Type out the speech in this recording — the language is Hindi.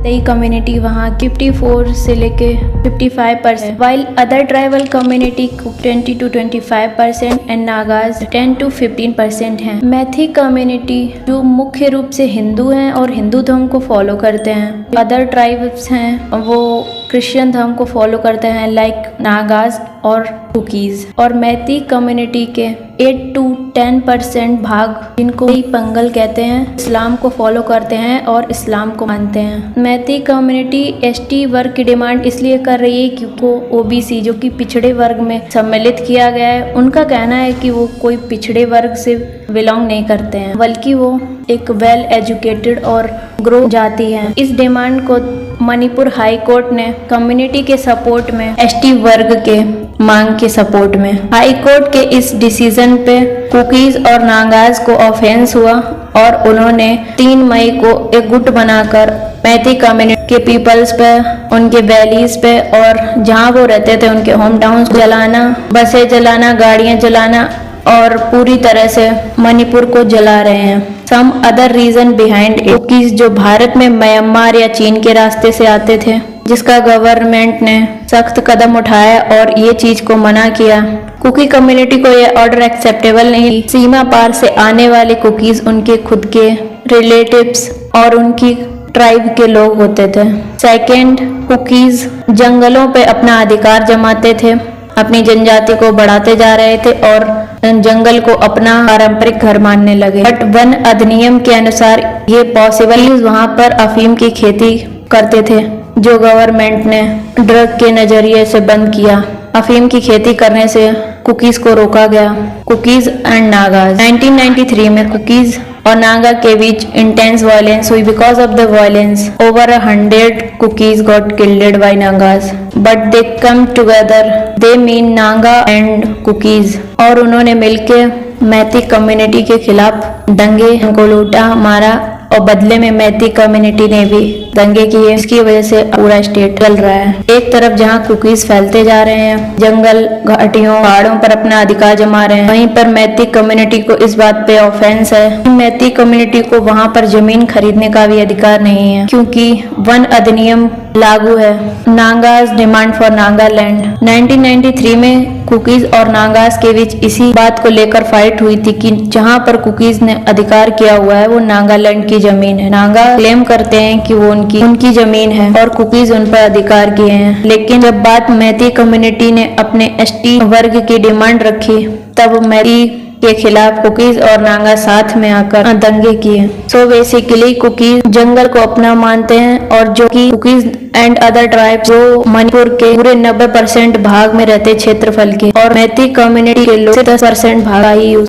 मैतेई कम्युनिटी वहाँ 54 से लेके 55%, while other tribal community 20 to 25% and Nagas 10 to 15% हैं। मैथी कम्युनिटी जो मुख्य रूप से हिंदू हैं और हिंदू धर्म को फॉलो करते हैं। अदर ट्राइब्स हैं वो क्रिश्चियन धर्म को फॉलो करते हैं लाइक नागाज और कुकीज। और मैती कम्युनिटी के 8 to 10% भाग, जिनको पंगल कहते हैं, इस्लाम को फॉलो करते हैं और इस्लाम को मानते हैं। मैती कम्युनिटी एसटी वर्ग की डिमांड इसलिए कर रही है क्योंकि ओबीसी जो कि पिछड़े वर्ग में सम्मिलित किया गया है, उनका कहना है कि वो कोई पिछड़े वर्ग से बिलोंग नहीं करते हैं, बल्कि वो एक वेल एजुकेटेड और ग्रो जाति है। इस डिमांड को मणिपुर हाई कोर्ट ने कम्युनिटी के सपोर्ट में, एसटी वर्ग के मांग के सपोर्ट में, हाई कोर्ट के इस डिसीजन पे कुकीज और नागाज को ऑफेंस हुआ और उन्होंने 3 मई को एक गुट बनाकर मैती कम्युनिटी के पीपल्स पे, उनके वैलीज पे और जहाँ वो रहते थे उनके होम टाउन जलाना, बसें जलाना, गाड़ियाँ जलाना और पूरी तरह से मणिपुर को जला रहे हैं। Some other reason behind it, cookies जो भारत में म्यांमार या चीन के रास्ते से आते थे, जिसका गवर्नमेंट ने सख्त कदम उठाया और ये चीज को मना किया। कुकी कम्युनिटी को यह ऑर्डर एक्सेप्टेबल नहीं। सीमा पार से आने वाले कुकीज उनके खुद के रिलेटिव्स और उनकी ट्राइब के लोग होते थे। सेकेंड, कुकीज जंगलों पे अपना अधिकार जमाते थे, अपनी जनजाति को बढ़ाते जा रहे थे और जंगल को अपना पारंपरिक घर मानने लगे। बट वन अधिनियम के अनुसार ये पॉसिबल, वहाँ पर अफीम की खेती करते थे जो गवर्नमेंट ने ड्रग के नजरिए से बंद किया। अफीम की खेती करने से कुकीज को रोका गया। कुकीज एंड नागाज 1993 में कुकीज और नागा के बीच इंटेंस वायलेंस हुई। Because of the violence over 100 cookies got killed by Nagas, but they come together, they mean Naga and cookies, और उन्होंने मिलके मैती कम्युनिटी के खिलाफ दंगे, उनको लूटा, मारा और बदले में मैती कम्युनिटी ने भी दंगे किए। इसकी वजह से पूरा स्टेट चल रहा है। एक तरफ जहां कुकीज फैलते जा रहे हैं, जंगल, घाटियों, पहाड़ों पर अपना अधिकार जमा रहे हैं, वहीं पर मैती कम्युनिटी को इस बात पे ऑफेंस है। मैती कम्युनिटी को वहां पर जमीन खरीदने का भी अधिकार नहीं है क्योंकि वन अधिनियम लागू है। नागाज डिमांड फॉर नागालैंड 1993 में कुकीज और नागाज के बीच इसी बात को लेकर फाइट हुई थी कि जहां पर कुकीज ने अधिकार किया हुआ है वो नागालैंड की जमीन है। नागा क्लेम करते हैं कि वो उनकी जमीन है और कुकीज उन पर अधिकार किए हैं। लेकिन जब बात मैती कम्युनिटी ने अपने एसटी वर्ग की डिमांड रखी, तब मैती के खिलाफ कुकीज और नागा साथ में आकर दंगे किए। सो बेसिकली कुकीज जंगल को अपना मानते हैं और जो कि कुकीज एंड अदर ट्राइब जो मणिपुर के पूरे 90% भाग में रहते क्षेत्रफल के, और मैती कम्युनिटी के लोग 10% भाग ही